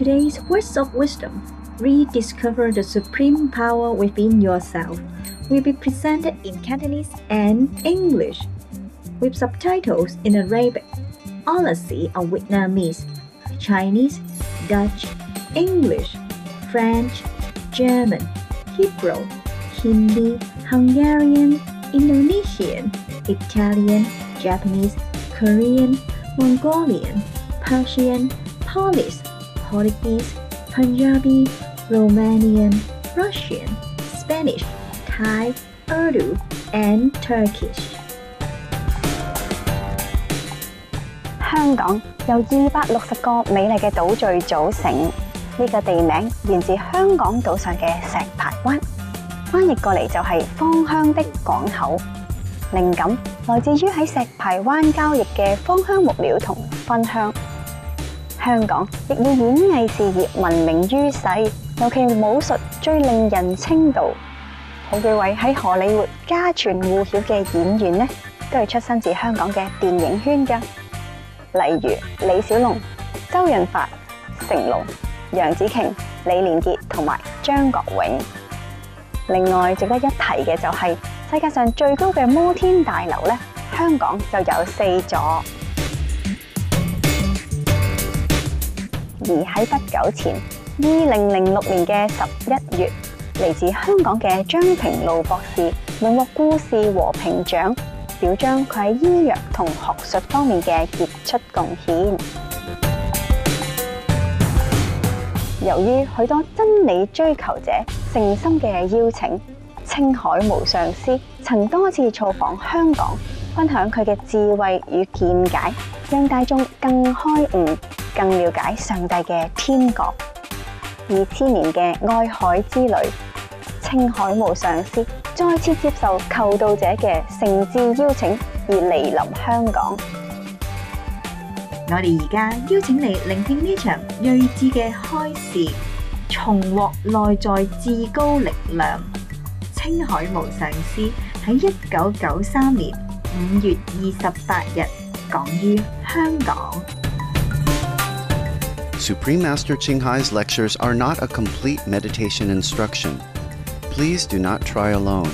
today's words of wisdom, Rediscover the Supreme Power Within Yourself, will be presented in Cantonese and English, with subtitles in Arabic, Aussie or Vietnamese, Chinese, Dutch, English, French, German, Hebrew, Hindi, Hungarian, Indonesian, Italian, Japanese, Korean, Mongolian, Persian, Polish, Portuguese, Punjabi, Romanian, Russian, Spanish, Thai, Urdu, and Turkish. 香港由260個美麗嘅島嶼組成，呢個地名源自香港島上嘅石排灣，翻譯過嚟就係芳香的港口。靈感來自於喺石排灣交易嘅芳香木料同芬香。香港亦以演藝事業聞名於世，尤其武術最令人稱道。好幾位喺荷里活家傳戶曉嘅演員呢，都係出身自香港嘅電影圈㗎。例如李小龍、周潤發、成龍、楊紫瓊、李連杰同埋張國榮。另外值得一提嘅就係世界上最高嘅摩天大樓呢，香港就有4座。而喺不久前，2006年嘅11月，嚟自香港嘅張平路博士榮獲故事和平獎，表彰佢喺醫藥同學術方面嘅傑出貢獻。由於許多真理追求者誠心嘅邀請，清海無上師曾多次造訪香港，分享佢嘅智慧與見解，讓大眾更開悟、更了解上帝嘅天國。2000年嘅愛海之旅，清海無上師再次接受求道者嘅誠摯邀請而莅臨香港。我哋而家邀請你聆聽呢場睿智嘅開示，重獲內在至高力量。清海無上師喺1993年5月28日講於香港。Supreme Master Qinghai's lectures are not a complete meditation instruction. Please do not try alone.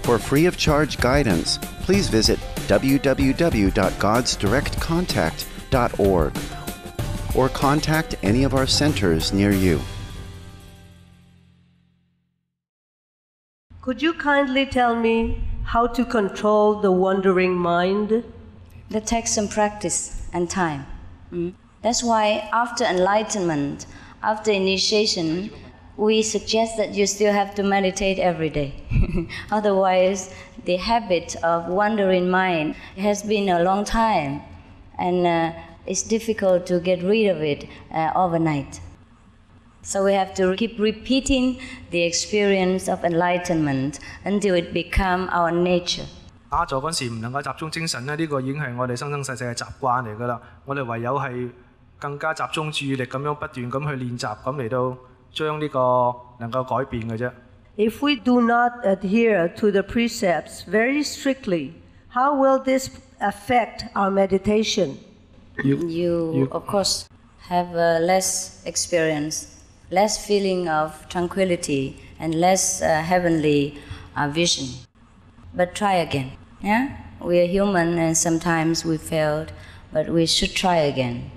For free of charge guidance, please visit www.godsdirectcontact.org or contact any of our centers near you. Could you kindly tell me how to control the wandering mind? That takes some practice and time. That's why after enlightenment, after initiation, we suggest that you still have to meditate every day. Otherwise, the habit of wandering mind has been a long time, and it's difficult to get rid of it overnight. So we have to keep repeating the experience of enlightenment until it become our nature. 打坐嗰時唔能夠集中精神咧，呢個已經係我哋生生世世嘅習慣嚟㗎啦。我哋唯有係更加集中注意力咁樣不斷咁去練習，咁嚟到將呢個能夠改變嘅啫。If we do not adhere to the precepts very strictly, how will this affect our meditation? You of course, have less experience, less feeling of tranquility, and less heavenly vision. But try again. Yeah? We are human and sometimes we failed, but we should try again.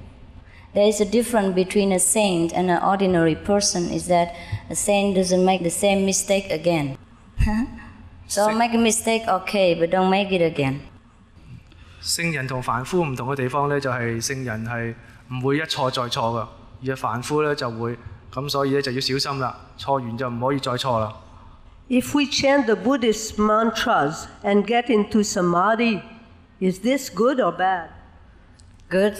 There is a difference between a saint and an ordinary person is that a saint doesn't make the same mistake again. So make a mistake, okay, but don't make it again. 聖人同凡夫唔同嘅地方咧，就係聖人係唔會一錯再錯噶，而係凡夫咧就會，咁所以咧就要小心啦，錯完就唔可以再錯啦。If we chant the Buddhist mantras and get into samadhi, is this good or bad? Good.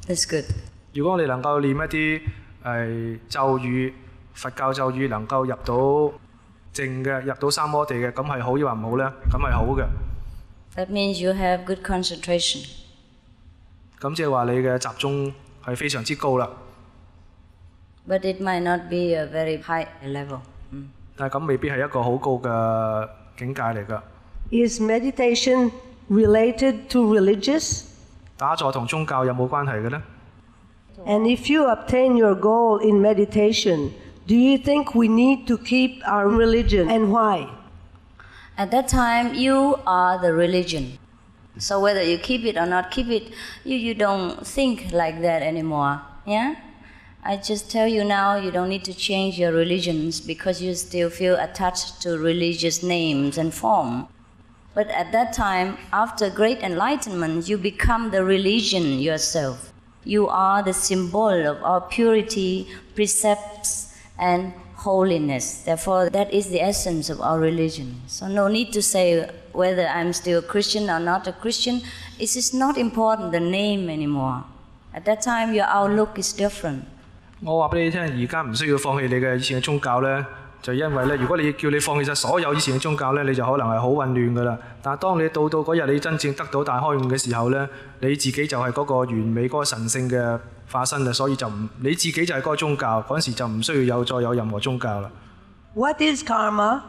That's good. 如果我哋能夠念一啲咒語，佛教咒語能夠入到靜嘅，入到三摩地嘅，咁係好抑或唔好咧？咁係好嘅。That means you have good concentration. 咁即係話你嘅集中係非常之高啦。But it might not be a very high level. 但係咁未必係一個好高嘅境界嚟㗎。Is meditation related to religious? 打坐同宗教有冇關係嘅呢？ And if you obtain your goal in meditation, do you think we need to keep our religion, and why? At that time, you are the religion. So whether you keep it or not keep it, you don't think like that anymore. Yeah? I just tell you now, you don't need to change your religions because you still feel attached to religious names and form. But at that time, after great enlightenment, you become the religion yourself. You are the symbol of our purity, precepts, and holiness. Therefore, that is the essence of our religion. So no need to say whether I'm still a Christian or not a Christian. It is not important, the name anymore. At that time, your outlook is different. 我話俾你聽，而家唔需要放棄你嘅以前嘅宗教呢，就因為呢，如果你叫你放棄晒所有以前嘅宗教呢，你就可能係好混亂㗎啦。但係當你到嗰日你真正得到大開悟嘅時候呢，你自己就係嗰個完美嗰個神聖嘅化身啦，所以就唔你自己就係嗰個宗教，嗰陣時就唔需要再有任何宗教啦。What is karma?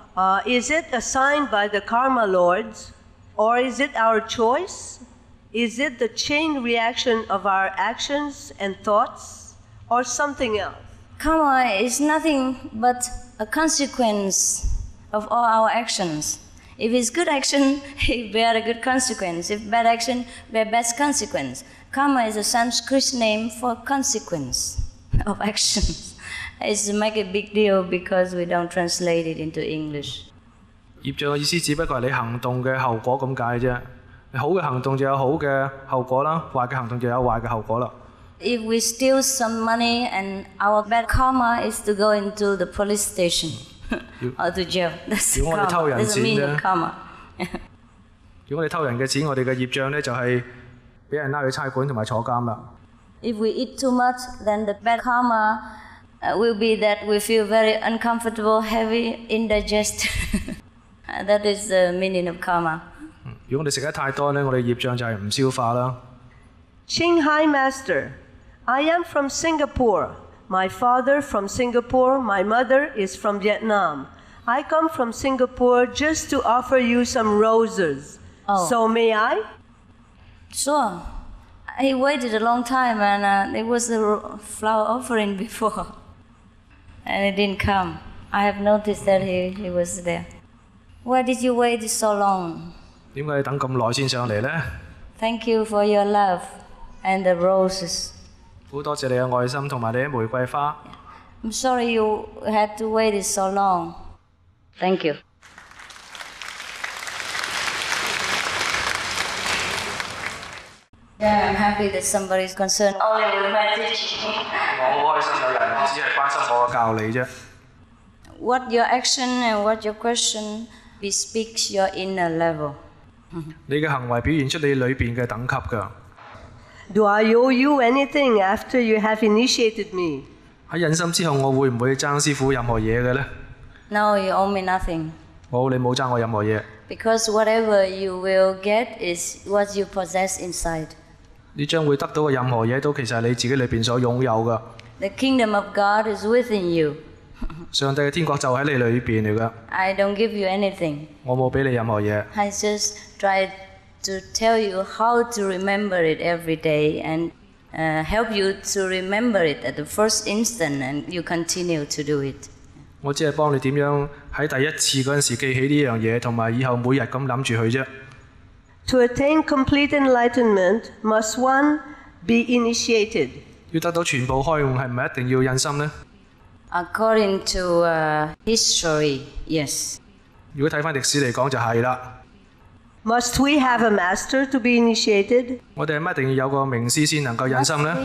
Is it assigned by the karma lords, or is it our choice? Is it the chain reaction of our actions and thoughts, or something else? Karma is nothing but a consequence of all our actions. If it's good action, it bear a good consequence. If bad action, bear bad consequence. Karma is a Sanskrit name for consequence of actions. It's make a big deal because we don't translate it into English. 業障嘅意思只不過係你行動嘅後果咁解啫。好嘅行動就有好嘅後果啦，壞嘅行動就有壞嘅後果啦。If we steal some money and our bad karma is to go into the police station or to jail. That's karma. That's the meaning of karma. 如果我哋偷人嘅錢，我哋嘅業障呢就係俾人拉去差館同埋坐監啦。If we eat too much, then the bad karma will be that we feel very uncomfortable, heavy, indigested. That is the meaning of karma. 如果我哋食得太多呢，我哋業障就係唔消化啦。Qinghai Master, I am from Singapore. My father from Singapore, my mother is from Vietnam. I come from Singapore just to offer you some roses. Oh. So may I? Sure. He waited a long time and there was a flower offering before. And it didn't come. I have noticed that he was there. Why did you wait so long? 點解你等咁耐先上嚟呢？ Thank you for your love and the roses. 好多謝你嘅愛心同埋你嘅玫瑰花。I'm sorry you had to wait so long. Thank you. Yeah, I'm happy that somebody is concerned only with my teaching. 我好開心有人只係關心我嘅教理啫。What your action and what your question bespeaks your inner level. 你嘅行為表現出你裏邊嘅等級㗎。Do I owe you anything after you have initiated me? 喺引心之後，我會唔會爭師傅任何嘢嘅呢？ No, you owe me nothing. 冇，你冇爭我任何嘢。Because whatever you will get is what you possess inside. 你將會得到嘅任何嘢都其實係你自己裏邊所擁有㗎。The kingdom of God is within you. 上帝嘅天國就喺你裏邊嚟㗎。I don't give you anything. 我冇俾你任何嘢。I just try to tell you how to remember it every day and help you to remember it at the first instant and you continue to do it. 我只係幫你點樣喺第一次嗰陣時記起呢樣嘢，同埋以後每日咁諗住佢啫。To attain complete enlightenment, must one be initiated? 要得到全部開悟，係唔係一定要印心呢？ According to history, yes. 如果睇翻歷史嚟講就係啦。Must we have a master to be initiated? 我哋係咪一定要有個名師先能夠印心呢？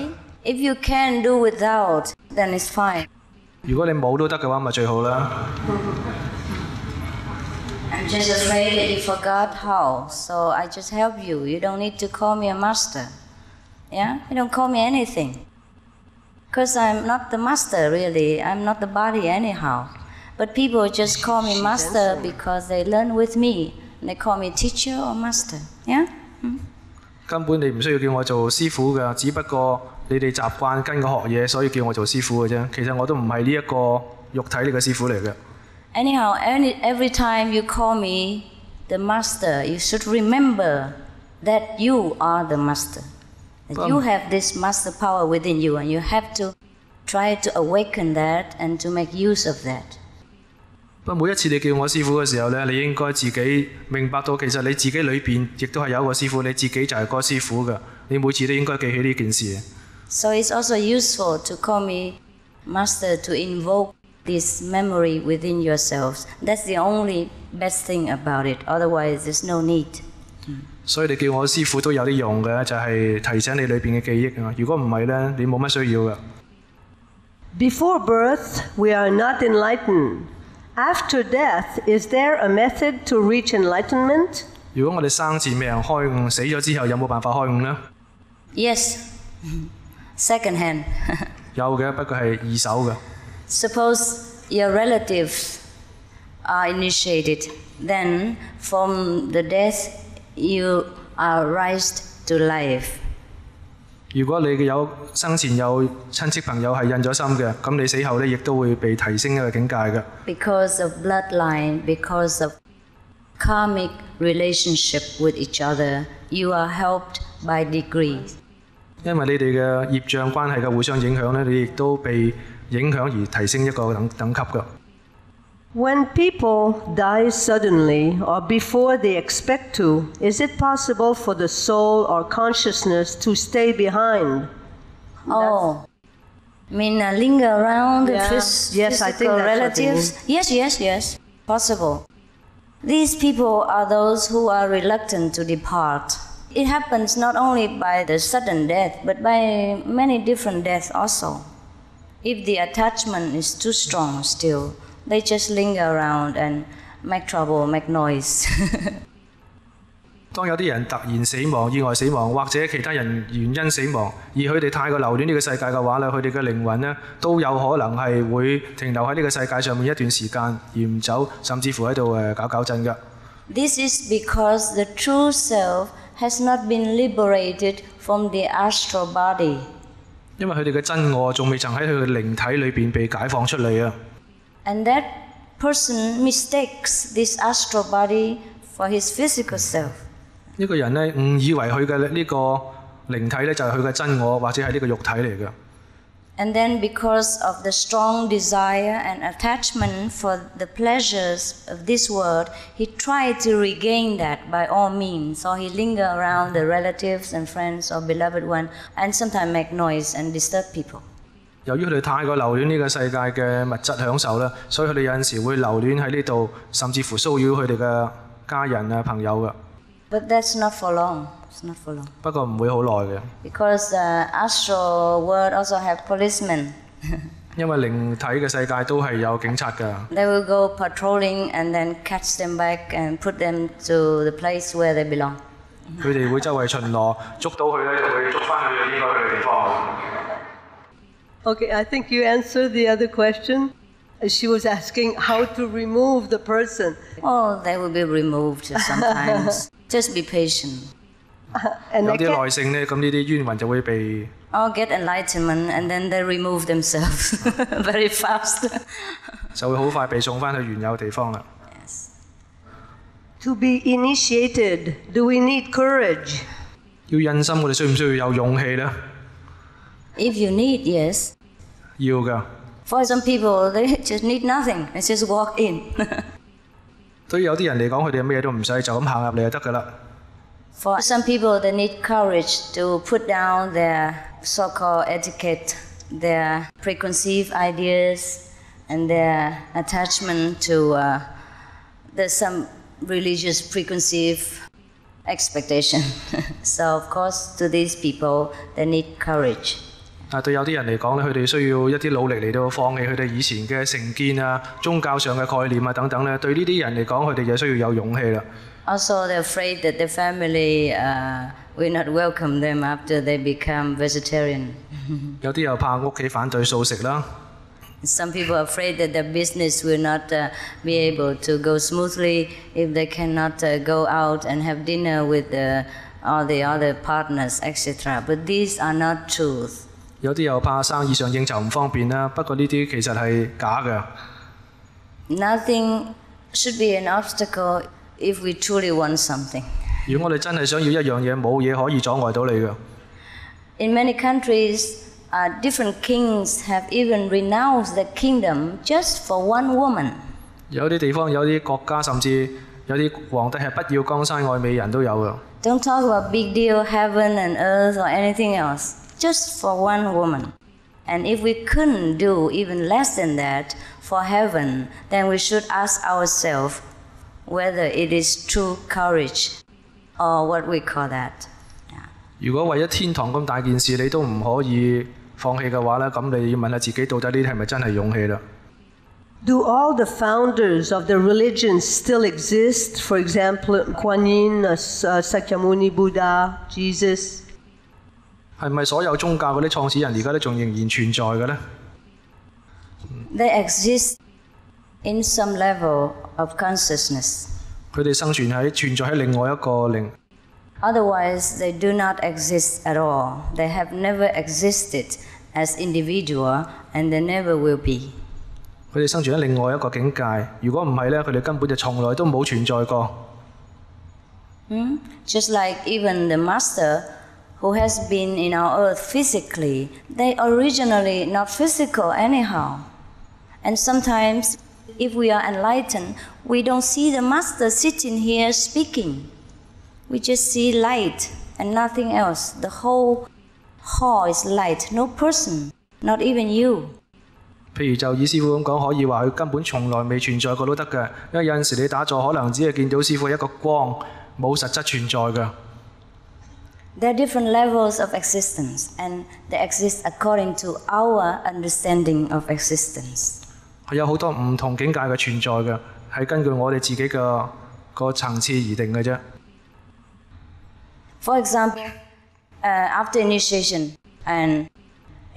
If you can do without, then it's fine. 如果你冇都得嘅話，咪最好啦。I'm just afraid that you forgot how, so I just help you. You don't need to call me a master. Yeah? You don't call me anything. Because I'm not the master, really. I'm not the body anyhow. But people just call me master because they learn with me. And they call me teacher or master. Yeah? 根本你唔需要叫我做師傅㗎，只不過你哋習慣跟我學嘢，所以叫我做師傅嘅啫。其實我都唔係呢一個肉體呢個師傅嚟嘅。Anyhow, every time you call me the master, you should remember that you are the master. You have this master power within you, and you have to try to awaken that and to make use of that. 不過每一次你叫我師傅嘅時候呢，你應該自己明白到其實你自己裏邊亦都係有一個師傅，你自己就係嗰個師傅嘅。你每次都應該記起呢件事。So it's also useful to call me master, to invoke this memory within yourselves. That's the only best thing about it. Otherwise, there's no need. 所以你叫我師傅都有啲用嘅，就係提醒你裏邊嘅記憶啊。如果唔係呢，你冇乜需要嘅。Before birth, we are not enlightened. After death, is there a method to reach enlightenment? 如果我哋生前未人開悟，死咗之後有冇辦法開悟呢？ Yes. Second hand. 有嘅，不過係二手嘅。Suppose your relatives are initiated, then from the death you are raised to life. 如果你有生前有親戚朋友係印咗心嘅，咁你死後呢亦都會被提升一個境界嘅。Because of bloodline, because of karmic relationship with each other, you are helped by degrees. 因為你哋嘅業障關係嘅互相影響呢，你亦都被影響而提升一個等級嘅。When people die suddenly or before they expect to, is it possible for the soul or consciousness to stay behind? Oh, I mean linger around the Yes, I think physical that's relatives? Yes, possible. These people are those who are reluctant to depart. It happens not only by the sudden death, but by many different deaths also. If the attachment is too strong still, they just linger around and make trouble, make noise. 當有啲人突然死亡、意外死亡，或者其他人原因死亡，而佢哋太過留戀呢個世界嘅話咧，佢哋嘅靈魂呢都有可能係會停留喺呢個世界上面一段時間而唔走，甚至乎喺度搞震㗎。This is because the true self has not been liberated from the astral body. 因為佢哋嘅真我仲未曾喺佢嘅靈體裏邊被解放出嚟啊。And that person mistakes this astral body for his physical self. 呢個人呢誤以為佢嘅呢個靈體呢就係佢嘅真我，或者係呢個肉體嚟嘅。And then because of the strong desire and attachment for the pleasures of this world, he tried to regain that by all means. So he linger around the relatives and friends or beloved one and sometimes make noise and disturb people. 由於佢哋太過留戀呢個世界嘅物質享受啦，所以佢哋有陣時會留戀喺呢度，甚至乎騷擾佢哋嘅家人啊朋友嘅。But that's not for long. It's not for long. 不過唔會好耐嘅。Because astral world also have policemen. 因為靈體嘅世界都係有警察㗎。They will go patrolling and then catch them back and put them to the place where they belong. 佢哋會周圍巡邏，捉到佢咧就會捉翻去應該去嘅地方。Okay, I think you answered the other question. She was asking how to remove the person. Oh, they will be removed sometimes. Just be patient. 有啲耐性呢，咁呢啲冤魂就會被 get enlightenment and then they remove themselves very fast. 就會好快被送翻去原有地方啦。Yes. To be initiated, do we need courage? 要印心，我哋需唔需要有勇氣呢？ If you need, yes. 要㗎。For some people, they just need nothing. They just walk in. 對於有啲人嚟講，佢哋乜嘢都唔使，就咁行入嚟就得㗎啦。For some people, they need courage to put down their so-called etiquette, their preconceived ideas, and their attachment to some religious preconceived expectation. So, of course, to these people, they need courage. 對有啲人嚟講咧，佢哋需要一啲努力嚟到放棄佢哋以前嘅成見啊、宗教上嘅概念啊等等咧。對呢啲人嚟講，佢哋就需要有勇氣啦。Also, they're afraid that their family will not welcome them after they become vegetarian. 有啲又怕屋企反對素食啦。Some people are afraid that their business will not be able to go smoothly if they cannot go out and have dinner with all the other partners, etc. But these are not truth. 有啲又怕生意上應酬唔方便啦，不過呢啲其實係假嘅。Nothing should be an obstacle if we truly want something. 如果我哋真係想要一樣嘢，冇嘢可以阻礙到你嘅。In many countries, different kings have even renounced the kingdom just for one woman. 有啲地方有啲國家甚至有啲皇帝係不要江山愛美人都有嘅。Don't talk about big deal, heaven and earth or anything else. Just for one woman. And if we couldn't do even less than that for heaven, then we should ask ourselves whether it is true courage or what we call that. 如果為咗天堂咁大件事你都唔可以放棄嘅話咧，咁你要問下自己到底呢啲係咪真係勇氣啦？ Do all the founders of the religions still exist? For example, Kuan Yin, Sakyamuni Buddha, Jesus. 係咪所有宗教嗰啲創始人而家都仲仍然存在嘅呢？ They exist in some level of consciousness. 佢哋存在喺另外一個靈。 Otherwise, they do not exist at all. They have never existed as individual, and they never will be. 佢哋生存喺另外一個境界。如果唔係咧，佢哋根本就從來都冇存在過。Just like even the master who has been in our earth physically, they originally not physical anyhow. And sometimes, if we are enlightened, we don't see the master sitting here speaking. We just see light and nothing else. The whole hall is light, no person, not even you. 譬如就以師傅咁講，可以話佢根本從來未存在過都得嘅，因為有陣時你打坐可能只係見到師傅一個光，冇實質存在嘅。There are different levels of existence, and they exist according to our understanding of existence. 係有好多唔同境界嘅存在嘅，係根據我哋自己嘅個層次而定嘅啫。For example, after initiation, and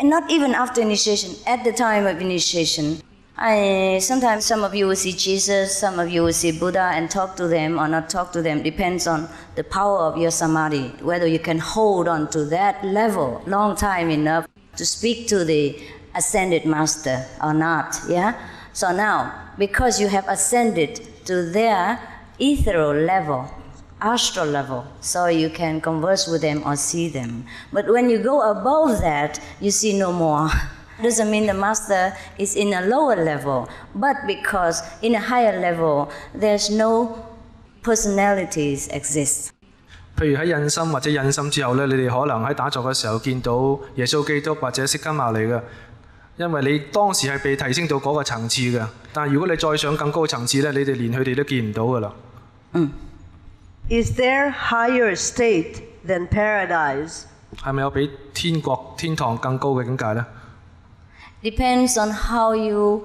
not even after initiation, at the time of initiation, sometimes some of you will see Jesus, some of you will see Buddha and talk to them or not talk to them. Depends on the power of your samadhi, whether you can hold on to that level long time enough to speak to the ascended master or not. Yeah. So now, because you have ascended to their ethereal level, astral level, so you can converse with them or see them. But when you go above that, you see no more. Doesn't mean the master is in a lower level, but because in a higher level, there's no personalities exist. 譬如喺印心或者印心之後咧，你哋可能喺打坐嘅時候見到耶穌基督或者釋迦牟尼嘅，因為你當時係被提升到嗰個層次嘅。但係如果你再上更高嘅層次咧，你哋連佢哋都見唔到㗎啦。Is there higher state than paradise? 係咪有比天堂更高嘅境界呢？ Depends on how you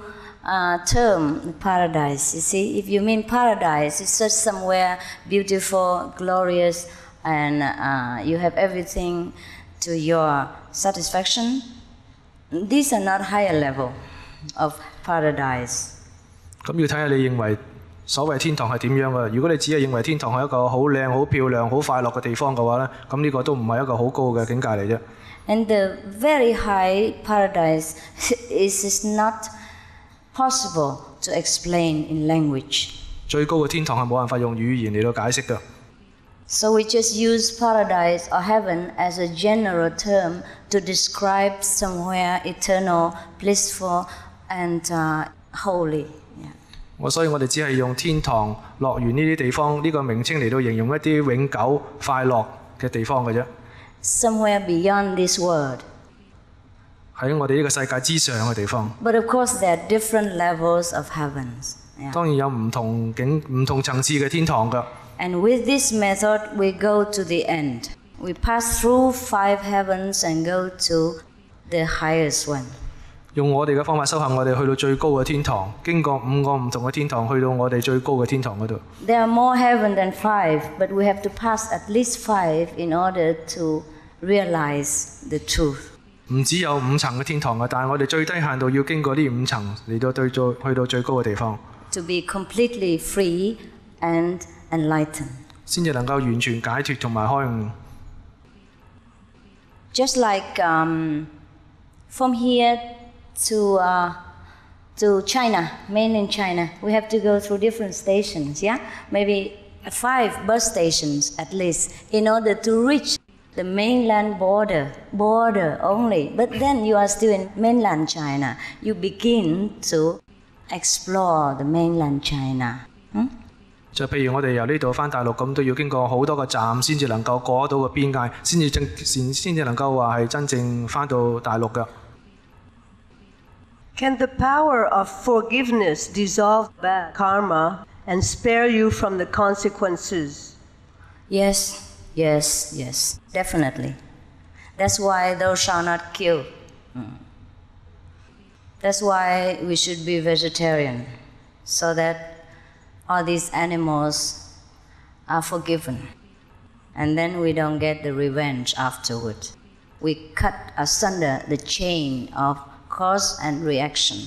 term paradise. You see, if you mean paradise, it's just somewhere beautiful, glorious, and you have everything to your satisfaction. These are not higher level of paradise. 咁要睇下你認為所謂天堂係點樣嘅。如果你只係認為天堂係一個好靚、好漂亮、好快樂嘅地方嘅話咧，咁呢個都唔係一個好高嘅境界嚟啫。And the very high paradise is not possible to explain in language. 最高嘅天堂係冇辦法用語言嚟到解釋嘅。So we just use paradise or heaven as a general term to describe somewhere eternal, blissful, and holy. 所以我哋只係用天堂、樂園呢啲地方呢個名稱嚟到形容一啲永久快樂嘅地方嘅啫。Somewhere beyond this world. 喺我哋呢個世界之上嘅地方。But of course there are different levels of heavens. 當然有唔同層次嘅天堂㗎。And with this method we go to the end. We pass through 5 heavens and go to the highest one. 用我哋嘅方法修行，我哋去到最高嘅天堂，經過5個唔同嘅天堂，去到我哋最高嘅天堂嗰度。There are more heaven than 5, but we have to pass at least 5 in order to realize the truth. 唔只有5層嘅天堂嘅，但係我哋最低限度要經過呢5層嚟到去到最高嘅地方。To be completely free and enlightened. 先至能夠完全解脫同埋開悟。Just like from here to China, mainland China, we have to go through different stations, yeah? Maybe 5 bus stations at least, in order to reach the mainland border only. But then you are still in mainland China. You begin to explore the mainland China. 就譬如我哋由呢度返大陸咁，都要經過好多個站先至能夠過得到個邊界，先至能夠話係真正返到大陸㗎。Can the power of forgiveness dissolve bad karma and spare you from the consequences? Yes, definitely. That's why thou shalt not kill. That's why we should be vegetarian, so that all these animals are forgiven. And then we don't get the revenge afterward. We cut asunder the chain of cause and reaction.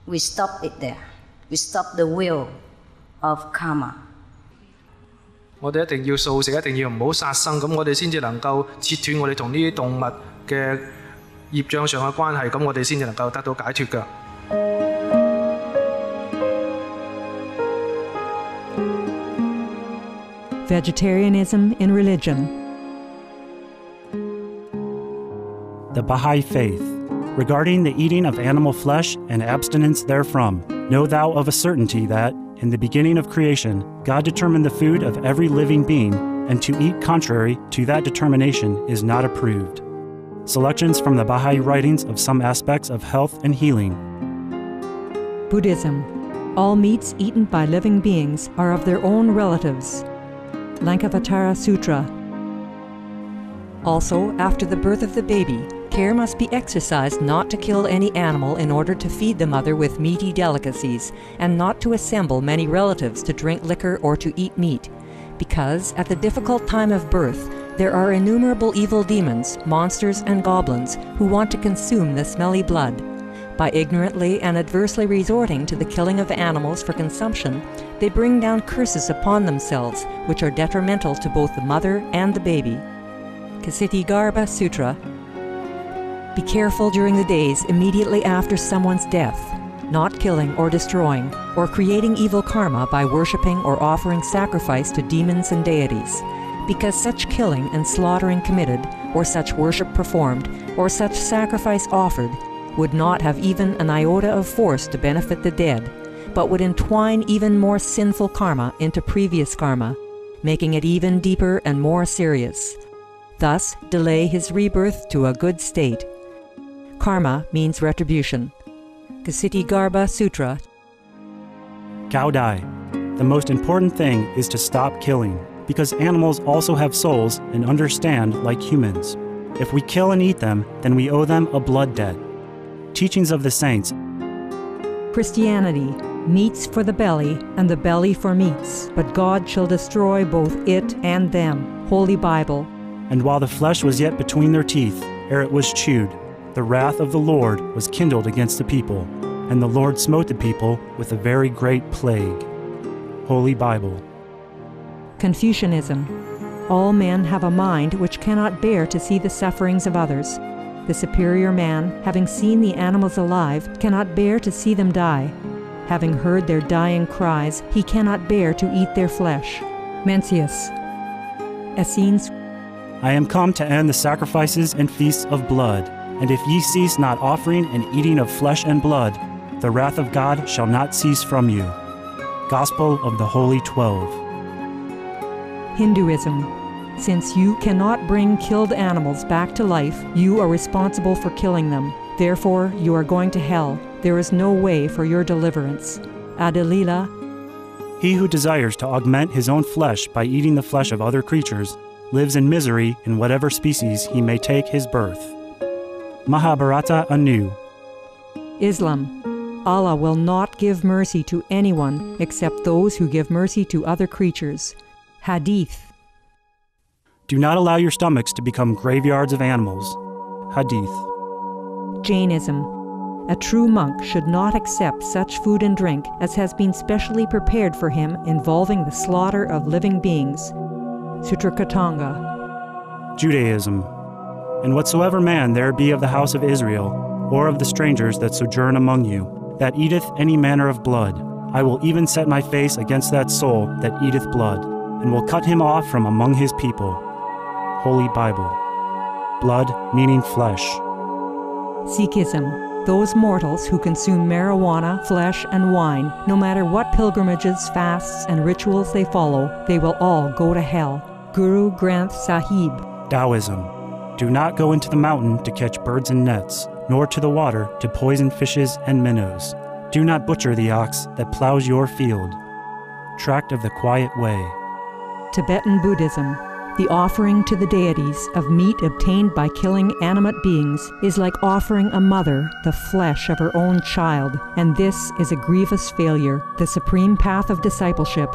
We stop it there. We stop the wheel of karma. 我哋一定要素食，一定要唔好殺生，咁我哋先至能夠切斷我哋同呢啲動物嘅業障上嘅關係，咁我哋先至能夠得到解脫㗎。Vegetarianism in religion. The Baha'i Faith. Regarding the eating of animal flesh and abstinence therefrom, know thou of a certainty that, in the beginning of creation, God determined the food of every living being, and to eat contrary to that determination is not approved. Selections from the Baha'i writings of some aspects of health and healing. Buddhism. All meats eaten by living beings are of their own relatives. Lankavatara Sutra. Also, after the birth of the baby, care must be exercised not to kill any animal in order to feed the mother with meaty delicacies, and not to assemble many relatives to drink liquor or to eat meat, because at the difficult time of birth, there are innumerable evil demons, monsters, and goblins who want to consume the smelly blood. By ignorantly and adversely resorting to the killing of animals for consumption, they bring down curses upon themselves, which are detrimental to both the mother and the baby. Ksitigarbha Sutra. Be careful during the days immediately after someone's death, not killing or destroying, or creating evil karma by worshipping or offering sacrifice to demons and deities, because such killing and slaughtering committed, or such worship performed, or such sacrifice offered, would not have even an iota of force to benefit the dead, but would entwine even more sinful karma into previous karma, making it even deeper and more serious. Thus, delay his rebirth to a good state. Karma means retribution. Ksitigarbha Sutra. Gaudai. The most important thing is to stop killing, because animals also have souls and understand like humans. If we kill and eat them, then we owe them a blood debt. Teachings of the Saints. Christianity. Meats for the belly, and the belly for meats, but God shall destroy both it and them. Holy Bible. And while the flesh was yet between their teeth, ere it was chewed, the wrath of the Lord was kindled against the people, and the Lord smote the people with a very great plague. Holy Bible. Confucianism. All men have a mind which cannot bear to see the sufferings of others. The superior man, having seen the animals alive, cannot bear to see them die. Having heard their dying cries, he cannot bear to eat their flesh. Mencius. Essenes. I am come to end the sacrifices and feasts of blood, and if ye cease not offering and eating of flesh and blood, the wrath of God shall not cease from you. Gospel of the Holy 12. Hinduism. Since you cannot bring killed animals back to life, you are responsible for killing them. Therefore, you are going to hell. There is no way for your deliverance. Adalila. He who desires to augment his own flesh by eating the flesh of other creatures lives in misery in whatever species he may take his birth. Mahabharata anew. Islam. Allah will not give mercy to anyone except those who give mercy to other creatures. Hadith. Do not allow your stomachs to become graveyards of animals. Hadith. Jainism. A true monk should not accept such food and drink as has been specially prepared for him involving the slaughter of living beings. Sutrakatanga. Judaism. And whatsoever man there be of the house of Israel, or of the strangers that sojourn among you, that eateth any manner of blood, I will even set my face against that soul that eateth blood, and will cut him off from among his people. Holy Bible. Blood meaning flesh. Sikhism. Those mortals who consume marijuana, flesh, and wine, no matter what pilgrimages, fasts, and rituals they follow, they will all go to hell. Guru Granth Sahib. Taoism. Do not go into the mountain to catch birds and nets, nor to the water to poison fishes and minnows. Do not butcher the ox that plows your field. Tract of the Quiet Way. Tibetan Buddhism. The offering to the deities of meat obtained by killing animate beings is like offering a mother the flesh of her own child, and this is a grievous failure, the supreme path of discipleship.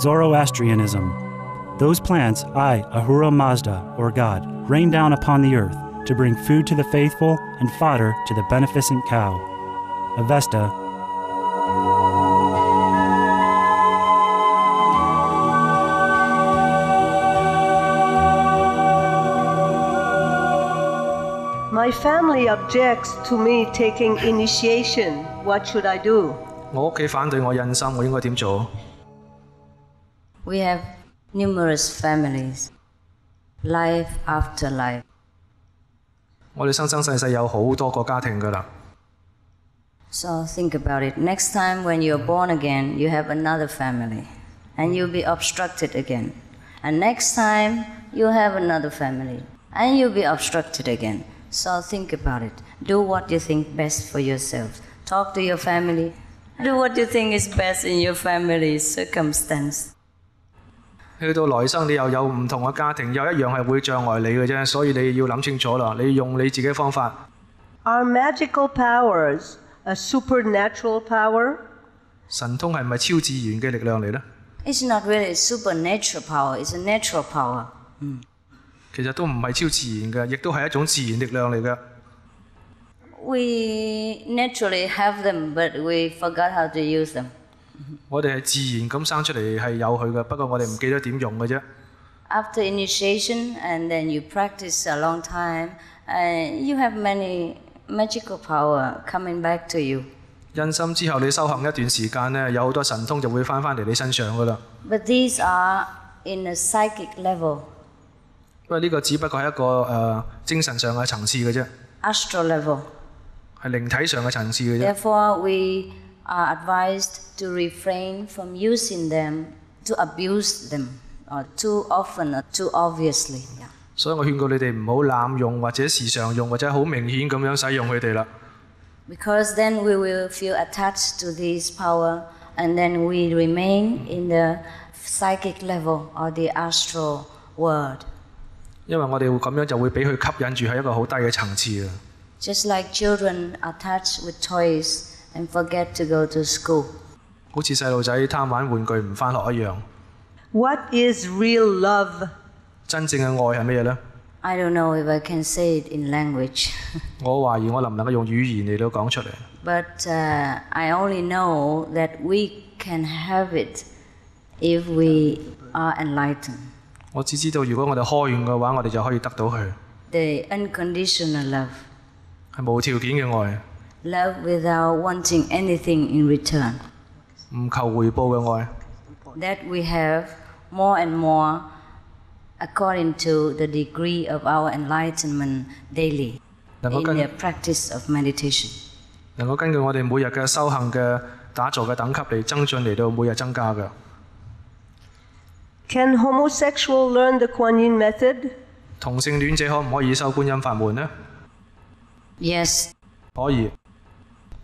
Zoroastrianism. Those plants I, Ahura Mazda, or God, rain down upon the earth to bring food to the faithful and fodder to the beneficent cow. Avesta. My family objects to me taking initiation. What should I do? 我屋企反對我印心，我應該點做？ We have numerous families, life after life. 我哋生生世世有好多個家庭㗎啦。 So think about it. Next time when you're born again, you have another family, and you'll be obstructed again. And next time, you'll have another family, and you'll be obstructed again. So think about it. Do what you think best for yourself. Talk to your family. Do what you think is best in your family's circumstance. 去到來生，你又有唔同嘅家庭，又一樣係會障礙你嘅啫，所以你要諗清楚啦。你用你自己嘅方法。Are magical powers a supernatural power? 神通係咪超自然嘅力量嚟呢？ It's not really a supernatural power. It's a natural power. 其實都唔係超自然嘅，亦都係一種自然力量嚟嘅。We naturally have them, but we forgot how to use them. 我哋係自然咁生出嚟係有佢嘅，不過我哋唔記得點用嘅啫。After initiation, and then you practice a long time, and you have many magical power coming back to you. 印心之後，你修行一段時間呢，有好多神通就會翻嚟你身上噶啦。But these are in a psychic level. 不過呢個只不過係一個精神上嘅層次嘅啫。Astral level. 係靈體上嘅層次嘅啫。Therefore, we are advised to refrain from using them, to abuse them, or too often or too obviously. 所以我勸告你哋唔好濫用或者時常用或者好明顯咁樣使用佢哋啦。Because then we will feel attached to this power, and then we remain in the psychic level or the astral world. 因為我哋會咁樣就會俾佢吸引住喺一個好低嘅層次啊。Just like children attached with toys and forget to go to school. 好似細路仔貪玩玩具唔返學一樣。What is real love? 真正嘅愛係乜嘢呢？ I don't know if I can say it in language. 我懷疑我能唔能夠用語言嚟到講出嚟。But I only know that we can have it if we are enlightened. 我只知道如果我哋開願嘅話，我哋就可以得到佢。The unconditional love. 係無條件嘅愛。Love without wanting anything in return. 唔求回報嘅愛。That we have more and more according to the degree of our enlightenment daily in the practice of meditation. 能夠根據我哋每日嘅修行嘅打坐嘅等級嚟增進嚟到每日增加嘅。Can homosexual learn the Kuan Yin method? 同性戀者可唔可以修觀音法門呢？ Yes. 可以。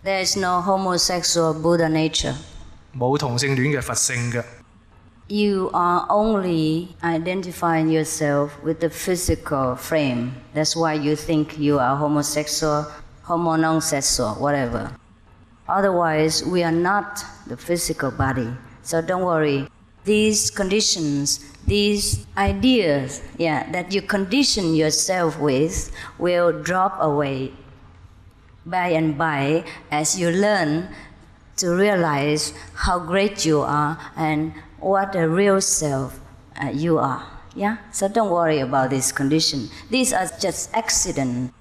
There is no homosexual Buddha nature. 冇同性戀嘅佛性嘅。You are only identifying yourself with the physical frame. That's why you think you are homosexual, homo non-sexual, whatever. Otherwise, we are not the physical body. So don't worry. These conditions, these ideas, that you condition yourself with will drop away by and by as you learn to realize how great you are and what a real self you are. So don't worry about this condition. These are just accidents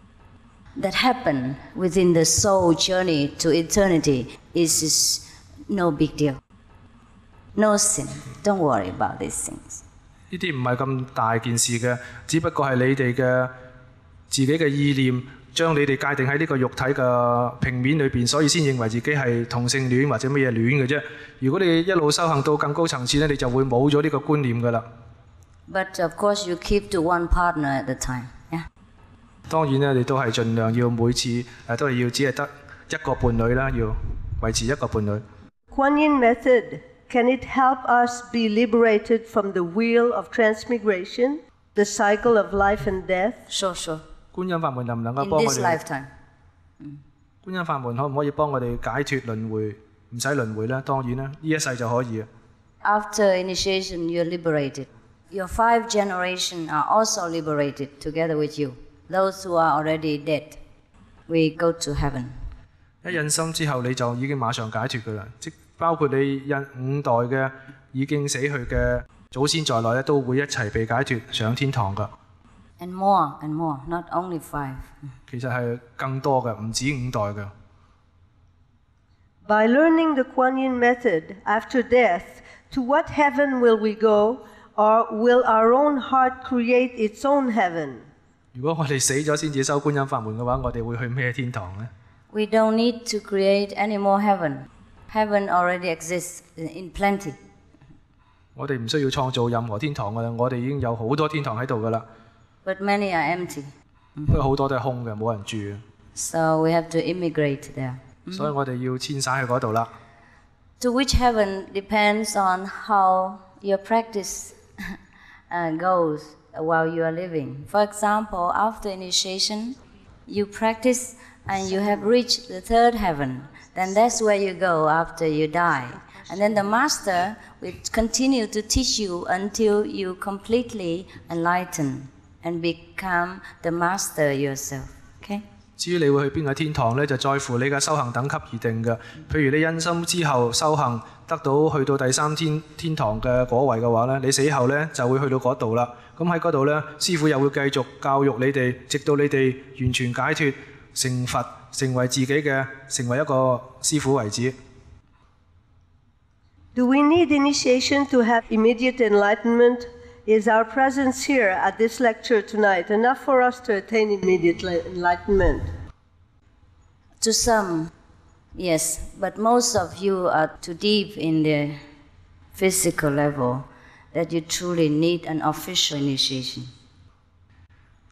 that happen within the soul journey to eternity. It's no big deal. No sin. Don't worry about these things. 呢啲唔係咁大件事嘅，只不過係你哋嘅自己嘅意念，將你哋界定喺呢個肉體嘅平面裏邊，所以先認為自己係同性戀或者乜嘢戀嘅啫。如果你一路修行到更高層次咧，你就會冇咗呢個觀念㗎啦。But of course, you keep to one partner at a time. Yeah. 當然咧，你都係盡量要每次都係要只係得一個伴侶啦，要維持一個伴侶。Kuan Yin method, can it help us be liberated from the wheel of transmigration, the cycle of life and death? Sure. 觀音法門能唔能夠幫 In 我 this 哋？ lifetime. 觀音法門可唔可以幫我哋解脫輪迴，唔使輪迴呢？當然啦，呢一世就可以。After initiation, you're liberated. Your 5 generations are also liberated together with you. Those who are already dead, we go to heaven. 一印心之後，你就已經馬上解脫㗎啦，即包括你印5代嘅已經死去嘅祖先在內咧，都會一齊被解脫上天堂㗎。And more, not only 5. 其實係更多嘅，唔止5代嘅。By learning the Kuan Yin method after death, to what heaven will we go, or will our own heart create its own heaven? 如果我哋死咗先至修觀音法門嘅話，我哋會去咩天堂呢？ We don't need to create any more heaven. Heaven already exists in plenty. 我哋唔需要創造任何天堂㗎啦，我哋已經有好多天堂喺度㗎啦。But many are empty. 不過好多都係空嘅，冇人住。 So we have to immigrate there. 所以我哋要遷徙去嗰度啦。To which heaven depends on how your practice goes while you are living. For example, after initiation, you practice and you have reached the 3rd heaven. Then that's where you go after you die. And then the master will continue to teach you until you completely enlighten and become the master yourself. Okay? 至於你會去邊個天堂呢，就在乎你嘅修行等級而定嘅。譬如你因心之後修行得到去到第3天堂嘅果位嘅話呢，你死後呢就會去到嗰度啦。咁喺嗰度呢，師父又會繼續教育你哋，直到你哋完全解脫成佛，成為自己嘅，成為一個師父為止。Do we need initiation to have immediate enlightenment? Is our presence here at this lecture tonight enough for us to attain immediate enlightenment? To some, yes, but most of you are too deep in the physical level that you truly need an official initiation.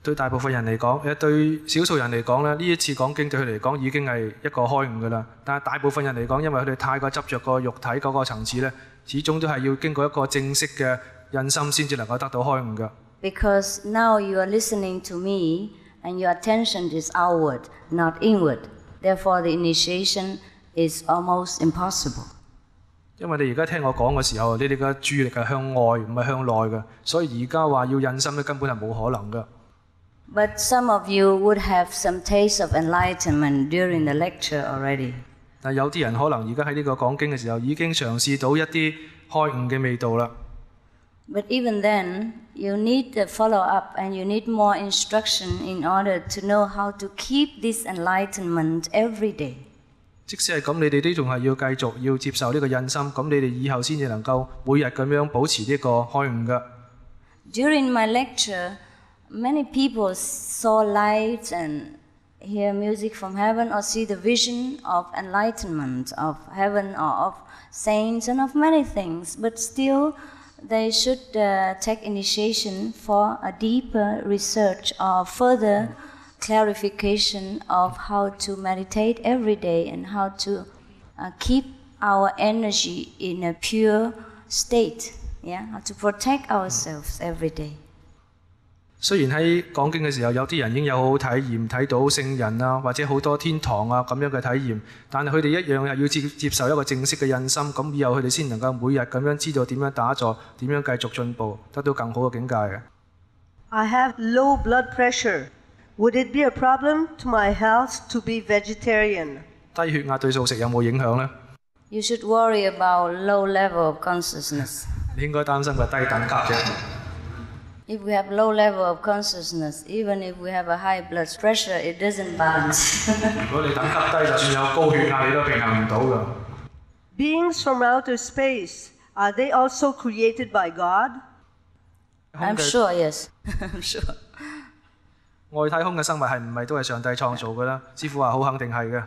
對大部分人嚟講，對少數人嚟講咧，呢一次講經對佢嚟講已經係一個開悟㗎啦。但係大部分人嚟講，因為佢哋太過執着個肉體嗰個層次咧，始終都係要經過一個正式嘅印心先至能夠得到開悟㗎。Because now you are listening to me and your attention is outward, not inward. Therefore, the initiation is almost impossible. 因為你而家聽我講嘅時候，你哋嘅注意力係向外，唔係向內嘅，所以而家話要印心咧，根本係冇可能㗎。But some of you would have some taste of enlightenment during the lecture already. 但有啲人可能而家喺呢個講經嘅時候已經嘗試到一啲開悟嘅味道啦。But even then, you need the follow-up and you need more instruction in order to know how to keep this enlightenment every day. 即使係咁，你哋都仲係要繼續要接受呢個印心，咁你哋以後先至能夠每日咁樣保持呢個開悟㗎。During my lecture, many people saw lights and hear music from heaven or see the vision of enlightenment of heaven or of saints and of many things, but still they should take initiation for a deeper research or further clarification of how to meditate every day and how to keep our energy in a pure state, yeah? How to protect ourselves every day. 雖然喺講經嘅時候，有啲人已經有好好體驗，睇到聖人啊，或者好多天堂啊咁樣嘅體驗，但係佢哋一樣係要接受一個正式嘅印心，咁以後佢哋先能夠每日咁樣知道點樣打坐，點樣繼續進步，得到更好嘅境界嘅。I have low blood pressure. Would it be a problem to my health to be vegetarian? 低血壓對素食有冇影響呢？ You should worry about low level of consciousness. 你應該擔心個低等級啫。If we have low level of consciousness, even if we have a high blood pressure, it doesn't balance. 如果你等級低，就算有高血壓，你都平衡唔到㗎。Beings from outer space, are they also created by God? I'm sure, yes. I'm sure. 外太空嘅生物係唔係都係上帝創造嘅咧？師傅話好肯定係嘅。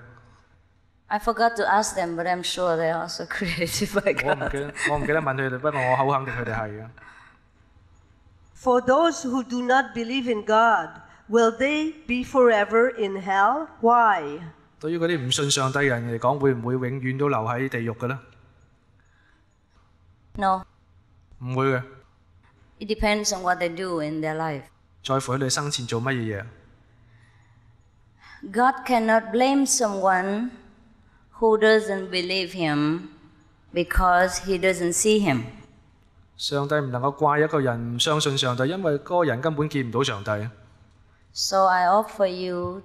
I forgot to ask them, but I'm sure they're also created by God. 我唔記得問佢哋，不過我好肯定佢哋係嘅。For those who do not believe in God, will they be forever in hell? Why? 對於嗰啲唔信上帝嘅人嚟講，會唔會永遠都留喺地獄嘅咧？ No. 唔會嘅。It depends on what they do in their life. 在乎佢哋生前做乜嘢嘢。God cannot blame someone who doesn't believe Him because he doesn't see Him. 上帝唔能夠怪一個人唔相信上帝，因為嗰個人根本見唔到上帝。So I offer you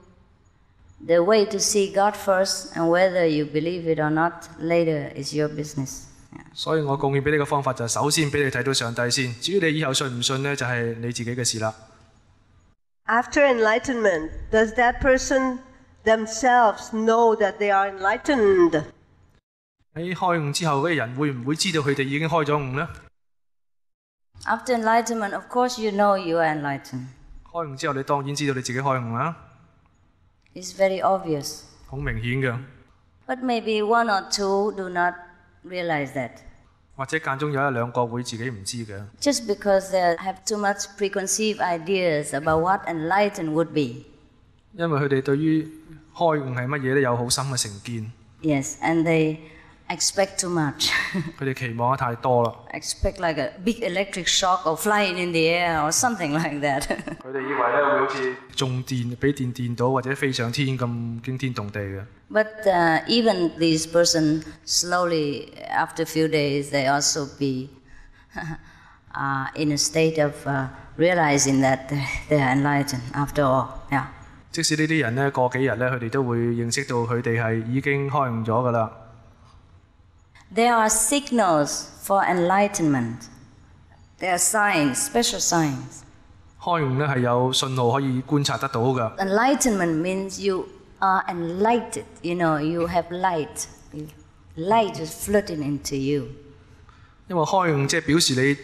the way to see God first, and whether you believe it or not later is your business. 所以我貢獻俾你嘅方法就係首先俾你睇到上帝先，至於你以後信唔信呢，就係你自己嘅事啦。After enlightenment, does that person themselves know that they are enlightened? 喺開悟之後嗰啲人會唔會知道佢哋已經開咗悟呢？ After enlightenment, of course you know you are enlightened. 開悟之後，你當然知道你自己開悟啦。It's very obvious. 好明顯嘅。But maybe one or two do not realize that. 或者間中有一兩個會自己唔知嘅。Just because they have too much preconceived ideas about what enlightened would be. 因為佢哋對於開悟係乜嘢咧有好深嘅成見。Yes, and they expect too much. 佢哋期望得太多啦。Expect like a big electric shock or flying in the air or something like that. 佢哋以為咧會好似中電，俾電電到或者飛上天咁驚天動地嘅。But even these persons slowly, after a few days, they also be in a state of realizing that they are enlightened after all. Yeah. 即使呢啲人咧過幾日咧，佢哋都會認識到佢哋係已經開悟咗噶啦。There are signals for enlightenment. There are signs, special signs. 開悟咧係有信號可以觀察得到㗎。Enlightenment means you are enlightened. You know, you have light. Light is flooding into you. 因為開悟即係表示你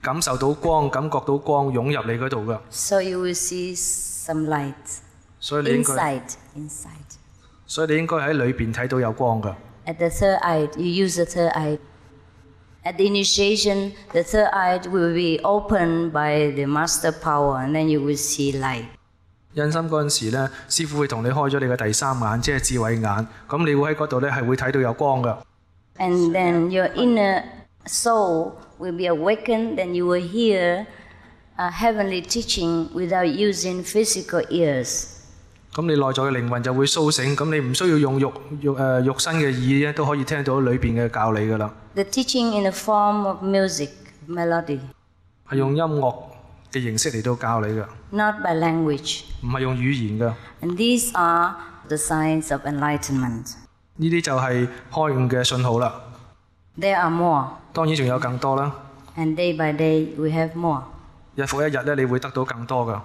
感受到光，感覺到光湧入你嗰度㗎。So you will see some light. 所以你應該 inside. 所以你應該喺裏邊睇到有光㗎。At the third eye, you use the third eye. At the initiation, the third eye will be opened by the master power, and then you will see light. 印心嗰陣時咧，師傅會同你開咗你嘅第三眼，即係智慧眼。咁你會喺嗰度咧係會睇到有光㗎。And then your inner soul will be awakened, and you will hear heavenly teaching without using physical ears. 咁你內在嘅靈魂就會甦醒，咁你唔需要用肉身嘅耳咧，都可以聽到裏邊嘅教理㗎啦。The teaching in the form of music, melody. 係用音樂嘅形式嚟到教你㗎。Not by language. 唔係用語言㗎。And these are the signs of enlightenment. 呢啲就係開悟嘅信號啦。There are more. 當然仲有更多啦。And day by day we have more. 日復一日咧，你會得到更多㗎。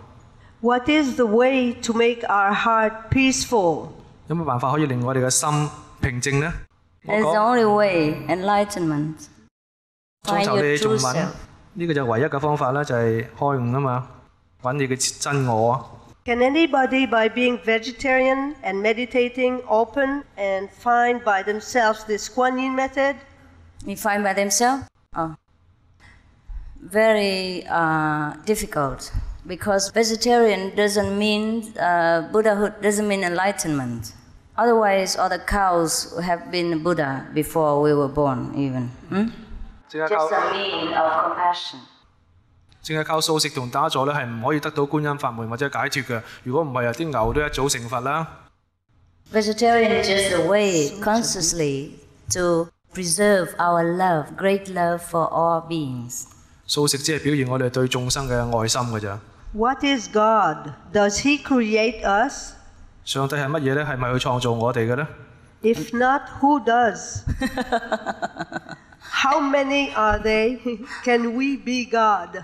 What is the way to make our heart peaceful? 有乜辦法可以令我哋嘅心平靜呢？ It's the only way, enlightenment. 眾籌你仲問，呢個就唯一嘅方法啦，就係開悟啊嘛，揾你嘅真我。Can anybody, by being vegetarian and meditating, open and find by themselves this Kuan Yin method? They find by themselves? Oh. Very difficult. Because vegetarian doesn't mean Buddhahood, doesn't mean enlightenment. Otherwise, all the cows have been Buddha before we were born, even. Just a mean of compassion. 淨係靠素食同打坐咧，係唔可以得到觀音法門或者解脫嘅。如果唔係啊，啲牛都一早成佛啦。Vegetarian is just a way consciously to preserve our love, great love for all beings. 素食只係表現我哋對眾生嘅愛心㗎咋。What is God? Does He create us? 上帝係乜嘢咧？係咪去創造我哋嘅咧 If not, who does? How many are they? Can we be God?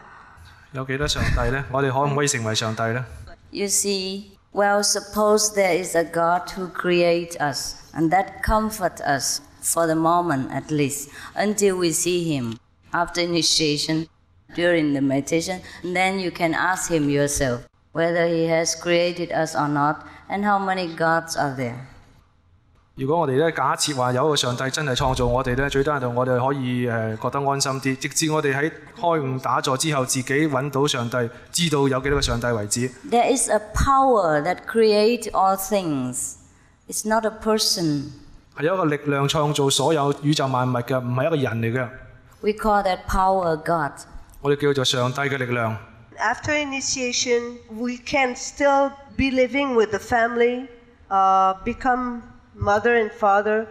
有幾多上帝咧？我哋可唔可以成為上帝咧 You see, well, suppose there is a God who creates us, and that comforts us for the moment at least, until we see Him. After initiation, during the meditation, then you can ask him yourself whether he has created us or not and how many gods are there. 如果我哋咧假設話有一個上帝真係創造我哋咧，最低限度我哋可以覺得安心啲，直至我哋喺開悟打坐之後，自己揾到上帝，知道有幾多個上帝為止。There is a power that creates all things. It's not a person. 係有一個力量創造所有宇宙萬物嘅，唔係一個人嚟嘅。We call that power God. 我哋叫做上帝嘅力量。After initiation, we can still be living with the family, become mother and father.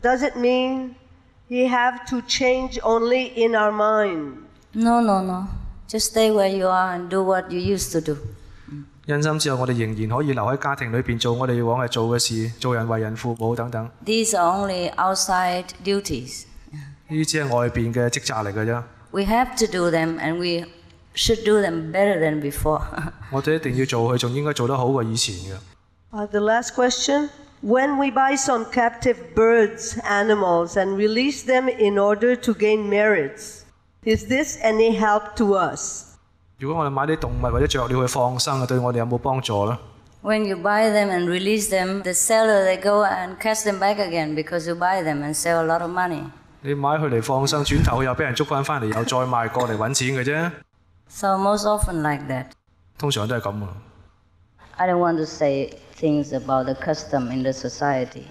Does it mean you have to change only in our mind? No. Just stay where you are and do what you used to do. 因心之後，我哋仍然可以留喺家庭裏邊做我哋往日做嘅事，做人為人父母等等。These are only outside duties. 呢啲只係外邊嘅職責嚟嘅啫。We have to do them and we should do them better than before. 我哋一定要做佢，仲應該做得好過以前嘅。The last question. When we buy some captive birds, animals, and release them in order to gain merits, is this any help to us? 如果我哋買啲動物或者雀鳥去放生啊，對我哋有冇幫助呢？ When you buy them and release them, the seller they go and catch them back again because you buy them and sell a lot of money. 你買佢嚟放生，轉頭又俾人捉翻嚟，又再賣過嚟揾錢嘅啫。So most often like that. 通常都係咁啊。I don't want to say things about the custom in the society.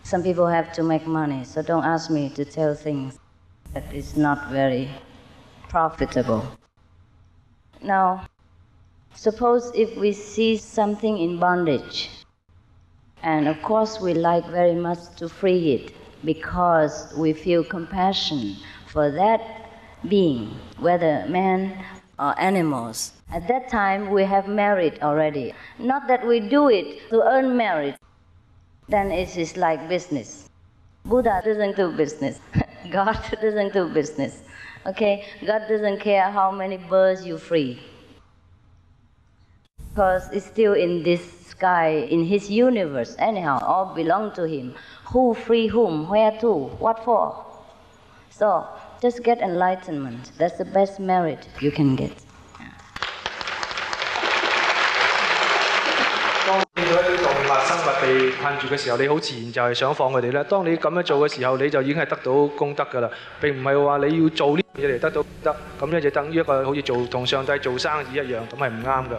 Some people have to make money, so don't ask me to tell things that is not very profitable. Now, suppose if we see something in bondage, and of course we like very much to free it because we feel compassion for that being, whether man or animals. At that time, we have merit already. Not that we do it to earn merit. Then it is like business. Buddha doesn't do business. God doesn't do business. Okay? God doesn't care how many birds you free. Because it's still in this sky, in his universe. Anyhow, all belong to him. Who free whom? Where to? What for? So, just get enlightenment. That's the best merit you can get. 當見到一啲動物生物被困住嘅時候，你好自然就係想放佢哋啦。當你咁樣做嘅時候，你就已經係得到功德㗎啦。並唔係話你要做呢樣嘢嚟得到功德，咁樣就等於一個好似做同上帝做生意一樣，咁係唔啱㗎。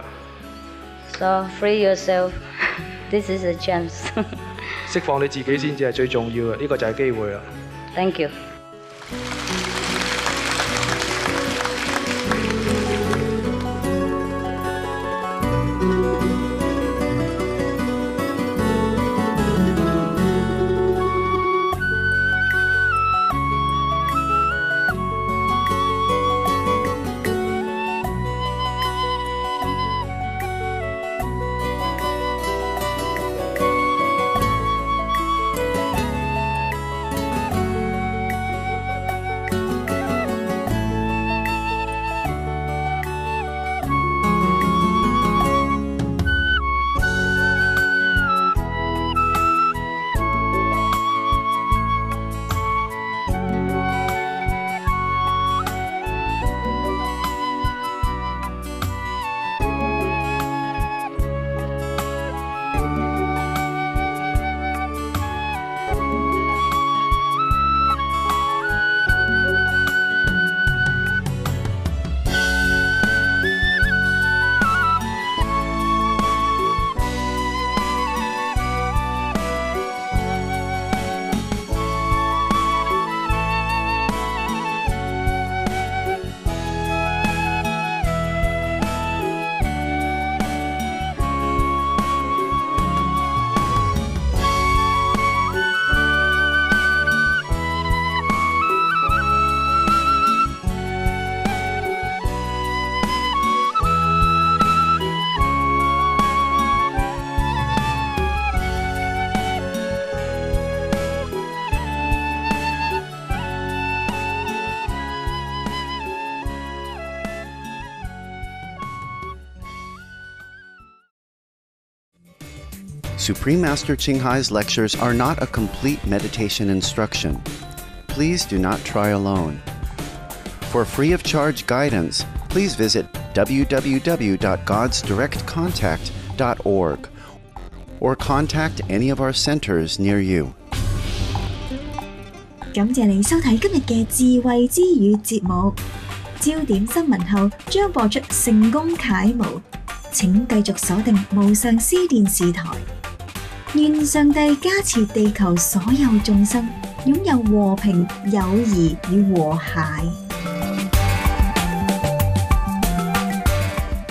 So free yourself. This is a chance. 釋放你自己先至係最重要嘅，呢個就係機會啦。Thank you. Supreme Master Ching Hai's lectures are not a complete meditation instruction. Please do not try alone. For free of charge guidance, please visit www.godsdirectcontact.org or contact any of our centers near you. 感謝你收睇今日嘅智慧之語節目，焦點新聞後將播出成功楷模，請繼續鎖定無上師電視台。願上帝加持地球所有眾生擁有和平、友誼與和諧。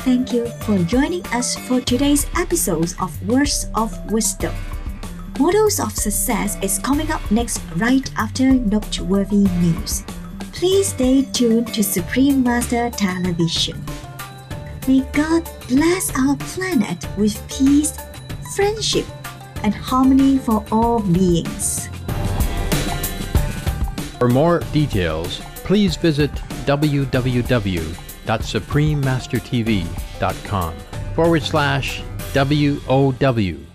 Thank you for joining us for today's episodes of Words of Wisdom. Models of Success is coming up next right after noteworthy news. Please stay tuned to Supreme Master Television. May God bless our planet with peace, friendship, and harmony for all beings. For more details, please visit www.suprememastertv.com/WOW